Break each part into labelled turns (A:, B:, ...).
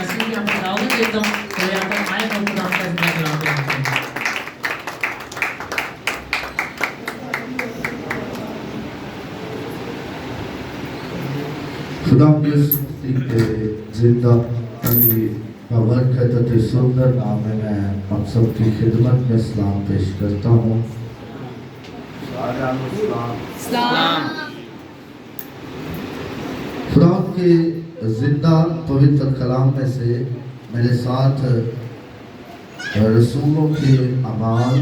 A: ایسے میں آپ کو دعوت دیتا ہوں کہ یہاں پر آئے اور خدا کا زندہ کلام پہ رکھتے ہیں۔
B: خدا کے زندہ برکت سندر نام میں آپ سب کی خدمت میں سلام پیش کرتا ہوں۔
C: سلام۔
B: خدا کے زندہ پوتر کلام میں سے میرے ساتھ رسولوں کے اعمال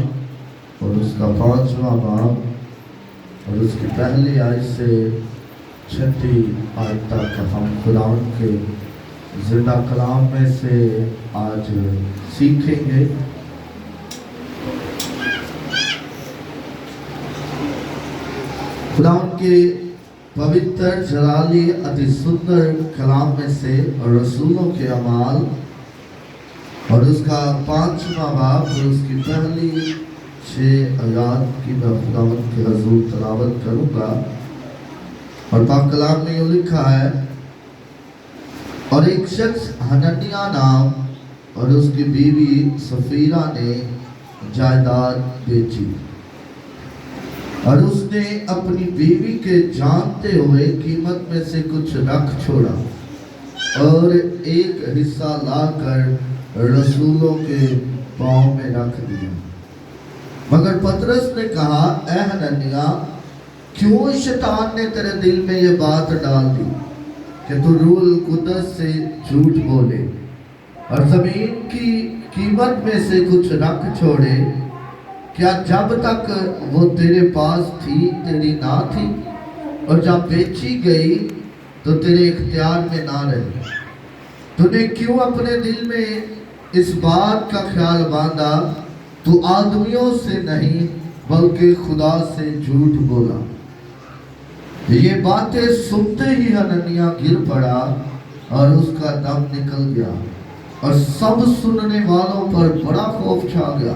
B: اور اس کا 5واں باب اور اس کی پہلی آیت سے 6 آیت تک ہم خدا کے زندہ کلام میں سے آج سیکھیں گے۔ خدا کے پوتر جلالی اتی سندر کلام میں سے اور رسولوں کے اعمال اور اس کا 5واں باب اور اس کی پہلی 6 آیات کی میں خدا کے حضور تلاوت کروں گا۔ اور پاک کلام میں یہ لکھا ہے، اور ایک شخص حنانیہ نام اور اس کی بیوی سفیرہ نے جائیداد بیچی، اور اس نے اپنی بیوی کے جانتے ہوئے قیمت میں سے کچھ رکھ چھوڑا اور ایک حصہ لا کر رسولوں کے پاؤں میں رکھ دیا۔ مگر پطرس نے کہا، اے حنانیہ، کیوں شیطان نے تیرے دل میں یہ بات ڈال دی کہ تو روح القدس سے جھوٹ بولے اور زمین کی قیمت میں سے کچھ رکھ چھوڑے؟ کیا جب تک وہ تیرے پاس تھی تیری نہ تھی، اور جب بیچی گئی تو تیرے اختیار میں نہ رہی؟ تو نے کیوں اپنے دل میں اس بات کا خیال باندھا؟ تو آدمیوں سے نہیں بلکہ خدا سے جھوٹ بولا۔ یہ باتیں سنتے ہی حنانیہ گر پڑا اور اس کا دم نکل گیا، اور سب سننے والوں پر بڑا خوف چھا گیا۔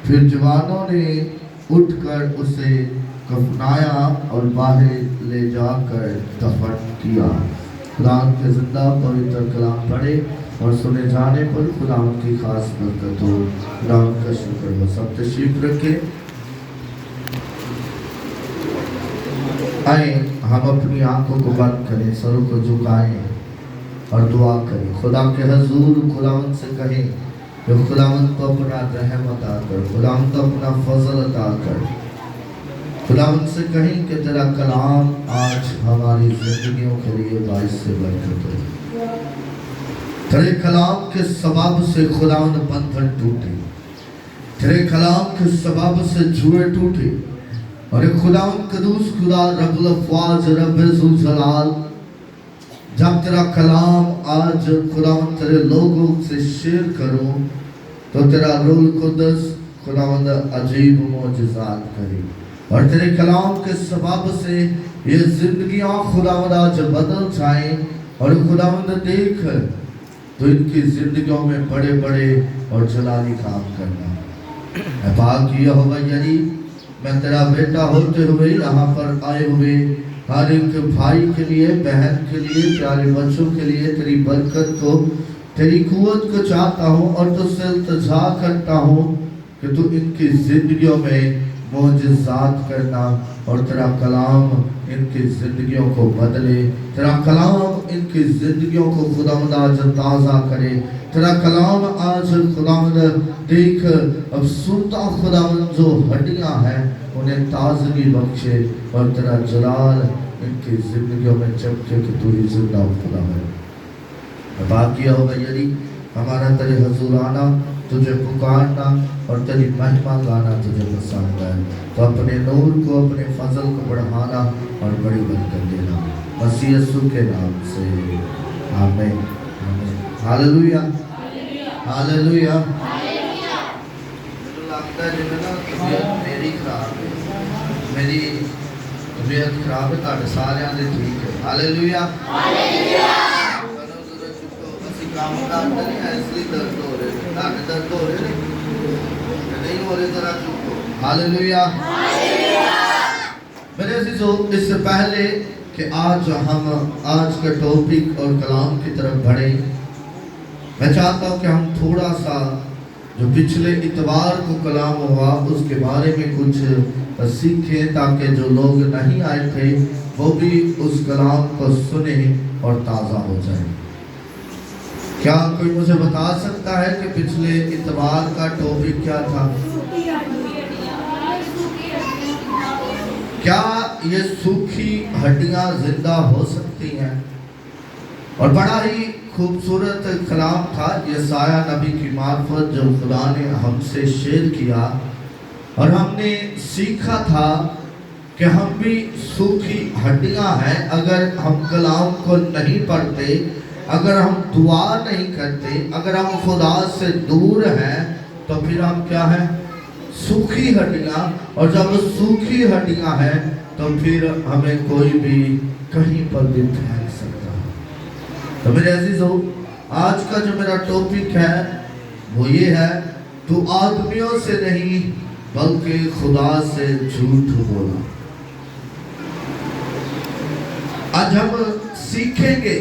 B: پھر جوانوں نے اٹھ کر اسے کفنایا اور باہر لے جا کر دفن کیا۔ خدا کے زندہ پوتر کلام پڑھے اور سنے جانے پر خدا کی خاص برکت ہو۔ خدا کا شکر ہو۔ سب تشریف رکھے۔ آئیں ہم اپنی آنکھوں کو بند کریں، سروں کو جھکائیں اور دعا کریں۔ خدا کے حضور خداوند سے کہیں کہ خداوند تو اپنا رحم عطا کر، خداوند تو اپنا فضل عطا کر۔ خداوند سے کہیں کہ تیرا کلام آج ہماری زندگیوں کے لیے باعث سے برکت ہو۔ تیرے کلام کے سبب سے خداوند بندھن ٹوٹے، تیرے کلام کے سبب سے جوئے ٹوٹے، اور خداوند قدوس خدا رب الافواج رب ذوالجلال، جب تیرا کلام آج خداوند تیرے لوگوں سے شیئر کروں تو تیرا روح القدس خداوند عجیب معجزات کرے، اور تیرے کلام کے سبب سے یہ زندگیاں خداوند آج بدل جائیں، اور خداوند دیکھ تو ان کی زندگیوں میں بڑے بڑے اور جلالی کام کرنا۔ اے پاک یہوہ یری، میں تیرا بیٹا ہوتے ہوئے یہاں پر آئے ہوئے ہر ایک بھائی کے لیے، بہن کے لیے، پیارے بچوں کے لیے تیری برکت کو، تیری قوت کو چاہتا ہوں، اور تو سے التجا کرتا ہوں کہ تو ان کی زندگیوں میں معجزات کرنا، اور تیرا کلام ان کی زندگیوں کو بدلے، تیرا کلام ان کی زندگیوں کو خداوند آج تازہ کرے، تیرا کلام آج خداوند دیکھ اب سنتا خداوند جو ہڈیاں ہیں انہیں تازگی بخشے، اور تیرا جلال ان کی زندگیوں میں چمکے کہ تو ہی زندہ خدا ہے۔ باقی ہوگا یعنی ہمارا تیرے حضور آنا، تجھے پکارنا اور تیری مہمہ گانا تجھے پسند ہے، تو اپنے نور کو، اپنے فضل کو بڑھانا اور بڑی برکت دینا، مسیح یسوع کے نام سے آمین۔ Hallelujah hallelujah. لگتا ہے جو نا طبیعت میری خراب ہے، میری طبیعت خراب ہے، تاکہ سارے آنے ٹھیک ہے۔ ہاللویا کام کرتا نہیں ہے، اس لیے درد ہو رہے ہیں، تاکہ درد ہو رہے نہیں ہو رہے ذرا چپ ہو۔ ہاللویا۔ میرے عزیزو، اس سے پہلے کہ آج ہم آج کا ٹاپک اور کلام کی طرف بڑھیں، मैं चाहता हूँ कि हम थोड़ा सा जो पिछले इतवार को कलाम हुआ उसके बारे में कुछ सीखें, ताकि जो लोग नहीं आए थे वो भी उस कलाम को सुने और ताज़ा हो जाए। क्या कोई मुझे बता सकता है कि पिछले इतवार का टॉपिक क्या था? क्या ये सूखी हड्डियां जिंदा हो सकती हैं? और बड़ा ही खूबसूरत कलाम था यशाया नबी की मार्फत जो खुदा ने हमसे शेयर किया, और हमने सीखा था कि हम भी सूखी हड्डियां हैं। अगर हम कलाम को नहीं पढ़ते, अगर हम दुआ नहीं करते, अगर हम खुदा से दूर हैं, तो फिर हम क्या हैं? सूखी हड्डियां। और जब सूखी हड्डियां हैं तो फिर हमें कोई भी कहीं पर भी फेंक सकता है। तो मेरे अजीजों, आज का जो मेरा टॉपिक है वो ये है, तू आदमियों से नहीं बल्कि खुदा से झूठ बोला। आज हम सीखेंगे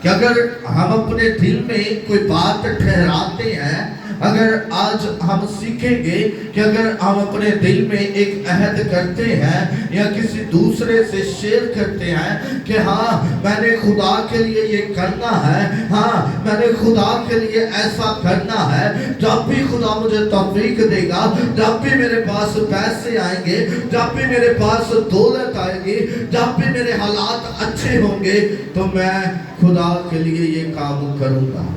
B: कि अगर हम अपने दिल में कोई बात ठहराते हैं, अगर आज हम सीखेंगे कि अगर हम अपने दिल में एक अहद करते हैं या किसी दूसरे से शेयर करते हैं कि हाँ मैंने खुदा के लिए ये करना है, हाँ मैंने खुदा के लिए ऐसा करना है, जब भी खुदा मुझे तौफीक देगा, जब भी मेरे पास पैसे आएंगे, जब भी मेरे पास दौलत आएगी, जब भी मेरे हालात अच्छे होंगे, तो मैं खुदा के लिए ये काम करूंगा।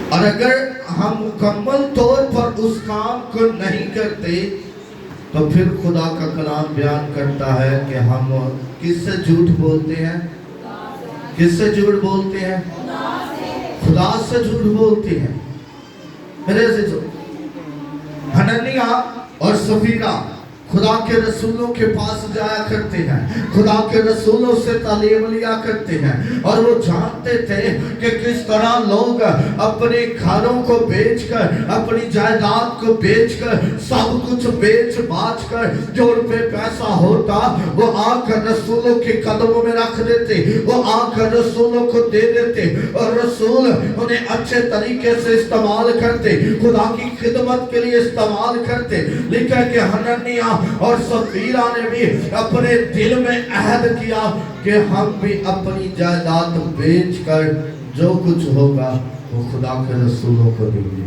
B: और अगर हम मुकम्मल तौर पर उस काम को नहीं करते, तो फिर खुदा का कलाम बयान करता है कि हम किससे झूठ बोलते हैं? किससे झूठ बोलते हैं? खुदा से झूठ बोलते हैं। मेरे से जो हनन्याह और सफीरा खुदा के रसूलों के पास जाया करते हैं, खुदा के रसूलों से तालीम लिया करते हैं, और वो जानते थे कि किस तरह लोग अपने घरों को बेचकर, अपनी जायदाद को बेचकर, सब कुछ बेच बाच कर जो रुपए पैसा होता वो आकर रसूलों के कदमों में रख देते, वो आकर रसूलों को दे देते, और रसूल उन्हें अच्छे तरीके से इस्तेमाल करते, खुदा की खिदमत के लिए इस्तेमाल करते। लिखा कि हनन्याह और सफीरा ने भी अपने दिल में अहद किया कि हम भी अपनी जायदाद बेचकर जो कुछ होगा वो खुदा के रसूलों को देंगे।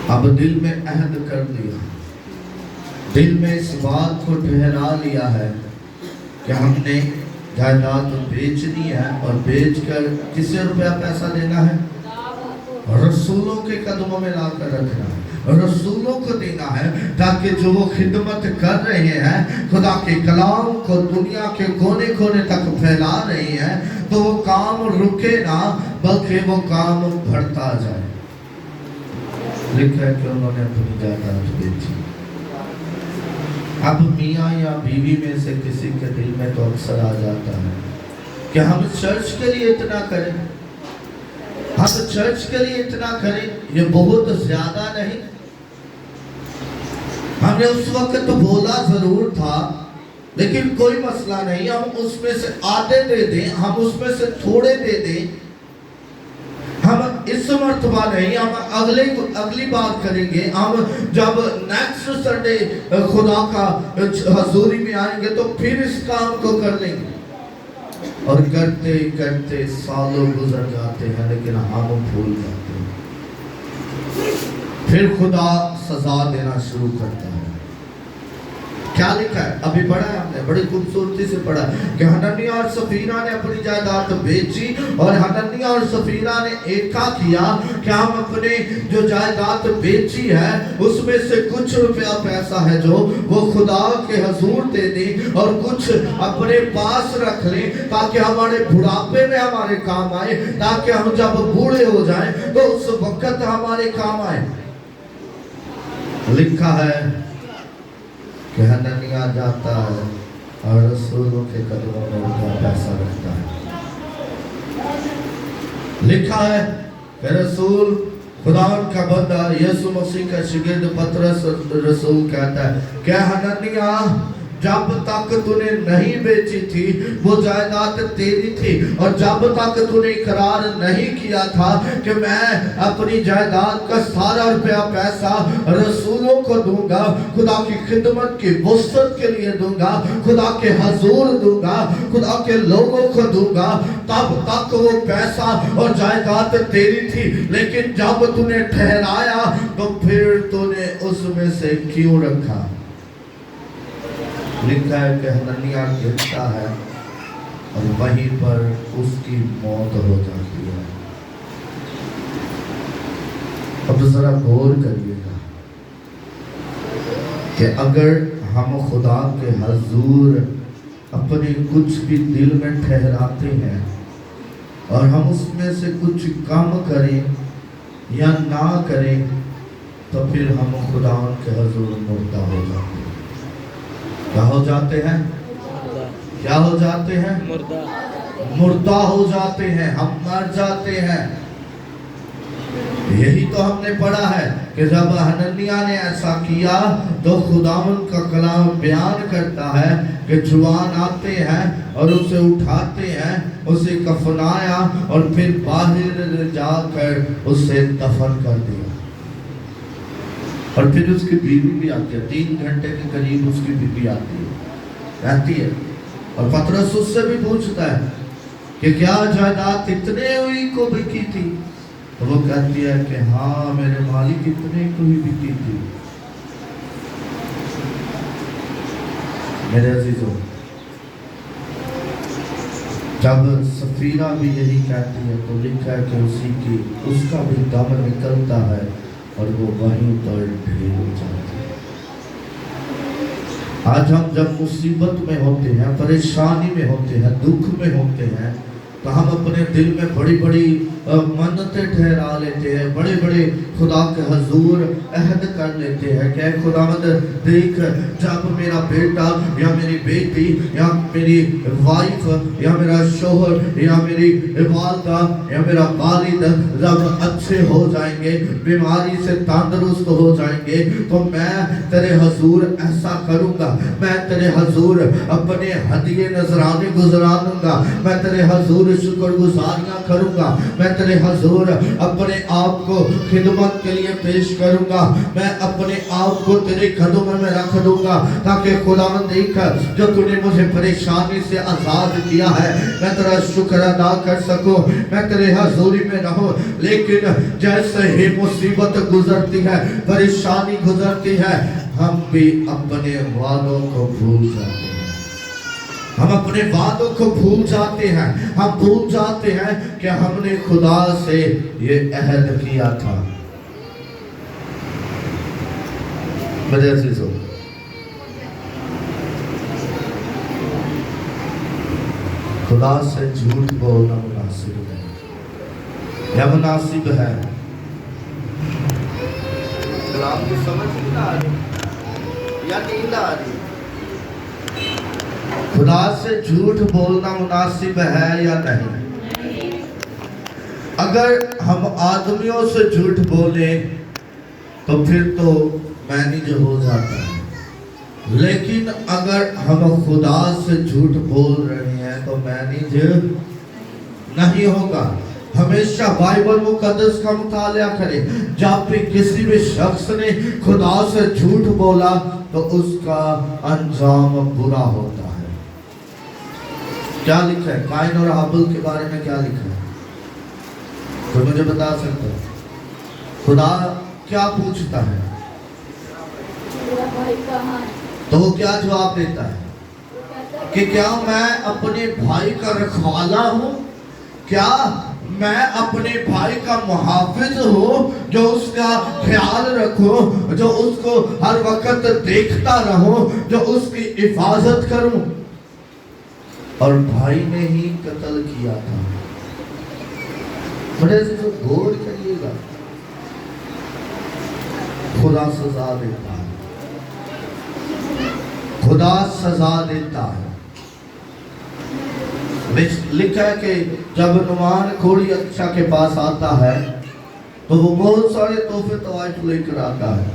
B: अब दिल में अहद कर लिया, दिल में इस बात को ठहरा लिया है कि हमने जायदाद बेचनी है, और बेचकर किसे रुपया पैसा देना है? रसूलों के कदमों में लाकर रखना है, रसूलों को देना है, ताकि जो वो खिदमत कर रहे हैं, खुदा के कलाम को दुनिया के कोने कोने तक फैला रहे हैं, तो वो काम रुके ना, बल्कि वो काम बढ़ता जाए। लिखा है कि उन्होंने अपनी जायदाद बेची। अब मियाँ या बीवी में से किसी के दिल में तो अक्सर आ जाता है कि हम चर्च के लिए इतना करें, हम चर्च के लिए इतना करें, ये बहुत ज्यादा नहीं। हमने उस वक्त तो बोला जरूर था, लेकिन कोई मसला नहीं, हम उसमें से आधे दे दें, हम उसमें से थोड़े दे दें, हम इस मर्तबा नहीं, हम अगली बात करेंगे। हम जब नेक्स्ट संडे खुदा का हजूरी में आएंगे तो फिर इस काम को कर लेंगे। और करते करते सालों गुजर जाते हैं, लेकिन हम भूल जाते हैं। फिर खुदा सजा देना शुरू करता है। क्या लिखा है? अभी पढ़ा है हमने, बड़ी खूबसूरती से पढ़ा कि हनन्याह और सफीरा ने अपनी जायदाद बेची, और हनन्याह और सफीरा ने एका किया कि हम अपने जो जायदाद बेची है उसमें से कुछ रुपया पैसा है जो वो खुदा के हजूर दे दें, और कुछ अपने पास रख लें, ताकि हमारे बुढ़ापे में हमारे काम आए, ताकि हम जब बूढ़े हो जाएं तो उस वक्त हमारे काम आए। लिखा है कि हनन्याह जाता है और रसूलों के कदमों में उनका पैसा रखता है। लिखा है कि रसूल खुदा का बंदा यीशु मसीह का शागिर्द पतरस रसूल कहता है कि हनन्याह जब तक तूने नहीं बेची थी वो जायदाद तेरी थी, और जब तक तूने इकरार नहीं किया था कि मैं अपनी जायदाद का सारा रुपया पैसा रसूलों को दूंगा, खुदा की खिदमत की वुसअत के लिए दूंगा, खुदा के हजूर दूंगा, खुदा के लोगों को दूंगा, तब तक वो पैसा और जायदाद तेरी थी। लेकिन जब तूने ठहराया तो फिर तूने उसमें से क्यों रखा? लिखा है कि हनन्याह गिरता है और वहीं पर उसकी मौत हो जाती है। अब जरा गौर करिएगा कि अगर हम खुदा के हजूर अपने कुछ भी दिल में ठहराते हैं और हम उसमें से कुछ कम करें या ना करें, तो फिर हम खुदा के हजूर मुर्दा हो जाते हैं। क्या हो जाते हैं? क्या हो जाते हैं? मुर्दा हो जाते हैं, हम मर जाते हैं। यही तो हमने पढ़ा है कि जब हनन्याह ने ऐसा किया तो खुदावंद का कलाम बयान करता है कि जुआन आते हैं और उसे उठाते हैं, उसे कफनाया और फिर बाहर जाकर उसे दफन कर दिया। और फिर उसकी बीवी भी आती है, 3 घंटे के करीब उसकी बीवी आती है, रहती है, और पतरस उससे भी पूछता है कि क्या जायदाद इतने हुई को बिकी थी? तो वो कहती है कि हाँ मेरे मालिक इतने को ही बिकी थी। मेरे अजीजों, जब सफीरा भी यही कहती है तो लिखा है कि उसका भी दम निकलता है और वो वहीं पर ढेर हो जाती है। आज हम जब मुसीबत में होते हैं, परेशानी में होते हैं, दुख में होते हैं, तो हम अपने दिल में बड़ी बड़ी मन्नतें ठहरा लेते हैं, बड़े बड़े खुदा के हजूर अहद कर लेते हैं कि खुदावंद देख, जब मेरा बेटा या मेरी बेटी या मेरी वाइफ या मेरा शोहर या मेरी वालदा या मेरा वालिद जब अच्छे हो जाएंगे, बीमारी से तंदुरुस्त हो जाएंगे, तो मैं तेरे हजूर ऐसा करूँगा, मैं तेरे हजूर अपने हदिये नजराने गुजरा दूंगा, मैं तेरे हजूर शुक्रगुजारियां करूंगा, मैं तेरे हजूर अपने आप को खिदमत के लिए पेश करूंगा, मैं अपने आप को तेरे कदमों में रख दूंगा, ताकि खुदावंद देख, जो तूने मुझे परेशानी से आजाद किया है, मैं तेरा शुक्र अदा कर सकूं, मैं तेरे हजूरी में रहूं। लेकिन जैसे ही मुसीबत गुजरती है, परेशानी गुजरती है, हम भी अपने वादों को भूल जाते हैं, हम अपने वादों को भूल जाते हैं, हम भूल जाते हैं कि हमने खुदा से ये अहद किया था। मेरे अजीजों, खुदा से झूठ बोलना मुनासिब है या मुनासिब है? कलाम की समझ नहीं आ रही या नींद आ रही? खुदा से झूठ बोलना मुनासिब है या नहीं? अगर हम आदमियों से झूठ बोले तो फिर तो मैनेज हो जाता है, लेकिन अगर हम खुदा से झूठ बोल रहे हैं तो मैनेज नहीं होगा। हमेशा बाइबल मुकद्दस का मुताला करें। जब भी किसी भी शख्स ने खुदा से झूठ बोला तो उसका अंजाम बुरा होता है। क्या लिखा है काइन और हाबिल के बारे में? क्या लिखा है? तो मुझे बता सकते हो? खुदा क्या पूछता है? तो वो क्या जवाब देता है कि क्या मैं अपने भाई का रखवाला हूं? क्या मैं अपने भाई का मुहाफिज हूँ, जो उसका ख्याल रखूं, जो उसको हर वक्त देखता रहूं, जो उसकी हिफाजत करूं? और भाई ने ही कत्ल किया था। बड़े से जो गौर करिएगा, खुदा सजा देता है, खुदा सजा देता है। लिखा है कि जब नुमान घोड़ी अच्छा के पास आता है तो वो बहुत सारे तोहफे तवाइफ लेकर आता है,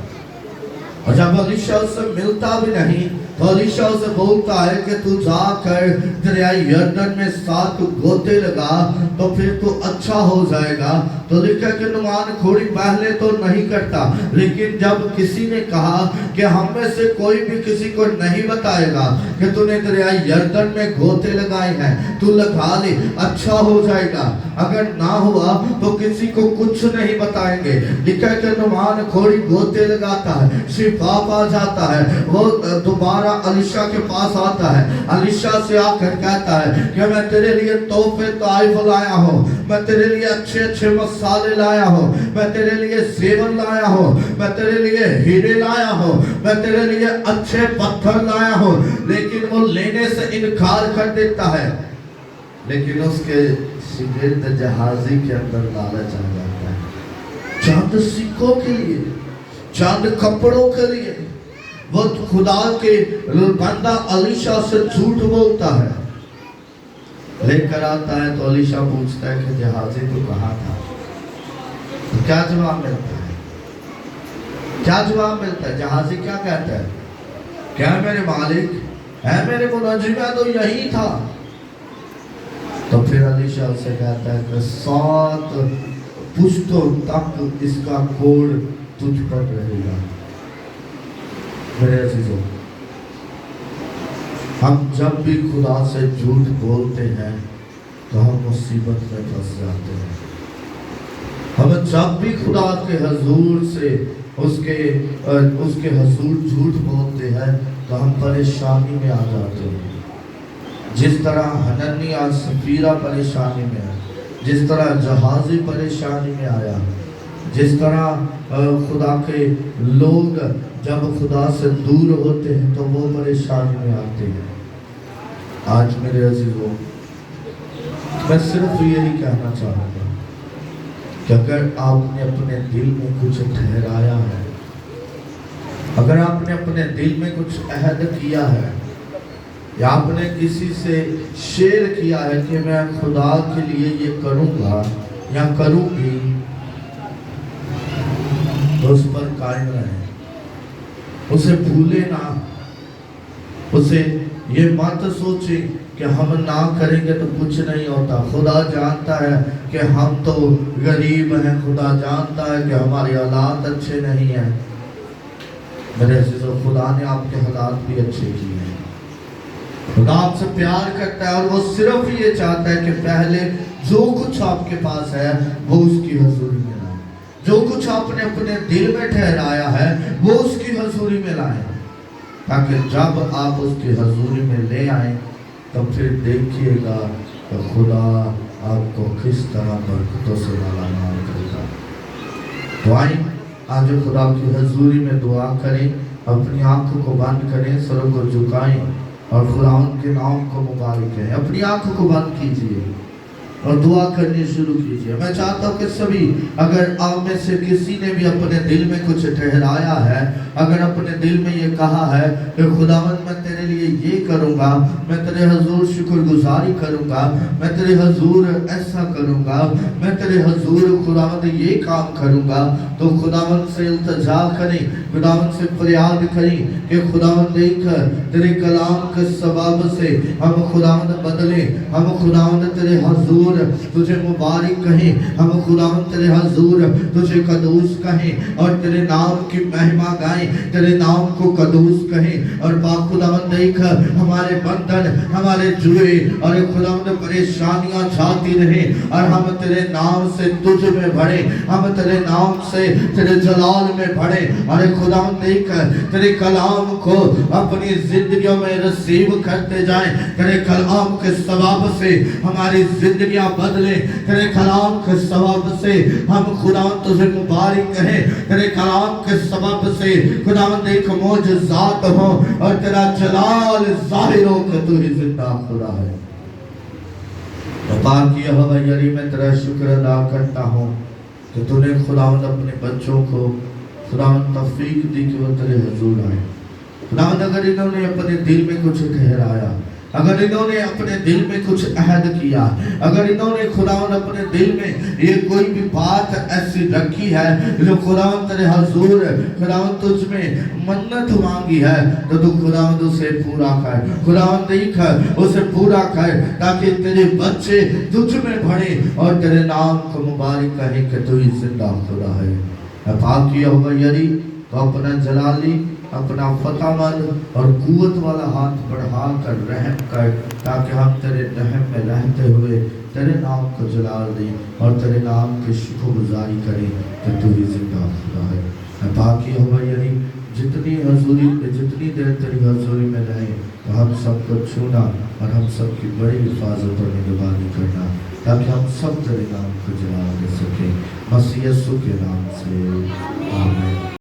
B: और जब अलीशा उससे मिलता भी नहीं तो अलीशा उसे बोलता है कि तू जाकर दरियाई यरदन में 7 गोते लगा तो फिर तू अच्छा हो जाएगा। तो लिखा कि नुमान घोड़ी पहले तो नहीं करता, लेकिन जब किसी ने कहा कि हम में से कोई भी किसी को नहीं बताएगा कि तूने दरियाई यरदन में गोते लगाए हैं, तू लगा ले, अच्छा हो जाएगा। अगर ना हुआ तो किसी को कुछ नहीं बताएंगे। लिखा कि नुमान घोड़ी गोते लगाता है, शिफा पा जाता है। वो दोबारा अलीशा के पास आता है, अलीशा से आकर कहता है कि मैं तेरे लिए तोहफे ताइफ लाया हूँ, मैं तेरे लिए अच्छे अच्छे मसाले लाया हूँ, मैं तेरे लिए सेवन लाया हूँ, मैं तेरे लिए हीरे लाया हूँ, मैं तेरे लिए अच्छे पत्थर लाया हूँ। लेकिन वो लेने से इनकार कर देता है। लेकिन उसके शिगिर्द जहाजी के अंदर लालच आ जाता है, चंद सिक्कों के लिए, चंद कपड़ों के लिए वो खुदा के बंदा अलीशा से झूठ बोलता है। लेकर आता है तो अलीशा पूछता है कि जहाजी तू कहाँ था? तो क्या जवाब मिलता है? क्या जवाब मिलता है? जहाजी क्या कहता है? क्या मेरे मालिक है, मेरे मुनाजिम तो यही था। तो फिर अलीशा उसे कहता है कि 7 पुश्तों तक इसका कोड तुझ पर रहेगा। मेरे अजीजों, हम जब भी खुदा से झूठ बोलते हैं तो हम मुसीबत में फंस जाते हैं। हम जब भी खुदा के हजूर से उसके हजूर झूठ बोलते हैं तो हम परेशानी में आ जाते हैं। जिस तरह हननिया सफीरा परेशानी में है, जिस तरह जहाजी परेशानी में आया, जिस तरह खुदा के लोग जब खुदा से दूर होते हैं तो वो परेशानी में आते हैं। आज मेरे अजीजों, मैं सिर्फ यही कहना चाहूँगा कि अगर आपने अपने दिल में कुछ ठहराया है, अगर आपने अपने दिल में कुछ अहद किया है, या आपने किसी से शेयर किया है कि मैं खुदा के लिए ये करूँगा या करूँगी, तो उस पर कायम रहें, उसे भूले ना। उसे ये मत सोचे कि हम ना करेंगे तो कुछ नहीं होता। खुदा जानता है कि हम तो गरीब हैं, खुदा जानता है कि हमारे हालात अच्छे नहीं हैं। मेरे अजीजों, खुदा ने आपके हालात भी अच्छे किए हैं। खुदा आपसे प्यार करता है और वो सिर्फ ये चाहता है कि पहले जो कुछ आपके पास है वो उसकी हजूरी में लाए, जो कुछ आपने अपने दिल में ठहराया है वो उसकी हजूरी में लाए, ताकि जब आप उसकी हजूरी में ले आए तो फिर देखिएगा कि खुदा आपको किस तरह बरकतों से मालामाल करेगा। तो आइए आज खुदा की हजूरी में दुआ करें, अपनी आंखों को बंद करें, सरों को झुकाएं और खुदा के नाम को मुबारक करें। अपनी आंखों को बंद कीजिए और दुआ करनी शुरू कीजिए। मैं चाहता हूँ कि सभी, अगर आप में से किसी ने भी अपने दिल में कुछ ठहराया है, अगर अपने दिल में ये कहा है कि खुदावंद मैं तेरे लिए ये करूँगा, मैं तेरे हजूर शुक्रगुजारी करूँगा, मैं तेरे हजूर ऐसा करूँगा, मैं तेरे हजूर खुदावंद ये काम करूँगा, तो खुदावंद से इल्तिजा करें, खुदावंद से फरियाद करें कि खुदावंद देख तेरे कलाम के सबब से हम खुदावंद बदले, हम खुदावंद तेरे हजूर तुझे मुबारक कहें, हम खुदावंद तेरे हजूर तुझे कदूस कहें और तेरे नाम की महिमा गाएं, तेरे नाम को कदूस कहें। और पाक खुदावंद देख हमारे बंधन, हमारे जुए और खुदावंद परेशानियां जाती रहे और हम तेरे नाम से तुझ में बढ़े, हम तेरे नाम से तेरे जलाल में बढ़े। और खुदावंद देख तेरे कलाम को अपनी जिंदगियों में रिसीव करते जाएं, तेरे कलाम के सबब से हमारी जिंदगियां बदले, तेरे कलाम के सबब से हम खुदावंद तुझे मुबारक कहें, तेरे कलाम के सबब से खुदावंद एक मौजज़ात हो और तेरा जलाल ज़ाहिर हो कि तू ही जिंदा खुदा है। पाक यहोवा यरी मैं तेरा शुक्र अदा करता हूँ कि तूने खुदावंद अपने बच्चों को खुदावंद तौफीक दी कि वो तेरे हुजूर आए। खुदावंद अगर इन्होंने अपने दिल में कुछ ठहराया, अगर इन्होंने अपने दिल में कुछ अहद किया, अगर इन्होंने खुदावंद अपने दिल में ये कोई भी बात ऐसी रखी है जो खुदावंद तेरे हुजूर खुदावंद तुझ में मन्नत मांगी है, तो तू खुदावंद उसे पूरा कर, खुदावंद देख उसे पूरा कर, ताकि तेरे बच्चे तुझ में बढ़े और तेरे नाम को मुबारक कहे कि तू ही जिंदा खुदा है। पाक यहोवा यरी तो अपना जलाली, अपना फतामंद और कुवत वाला हाथ बढ़ा कर रहम कर, ताकि हम तेरे रहम में रहते हुए तेरे नाम को जलाल दें और तेरे नाम की शुक्रगुजारी करें कि तू ही जिंदा खुदा है। बाकी होगा यानी जितनी हजूरी जितनी देर तेरी हजूरी में रहे तो हम सबको छूना और हम सबकी बड़ी हिफाजत और निगरानी करना, ताकि हम सब तेरे नाम को जला दे सकें। मसीह यीशु के नाम से आमीन।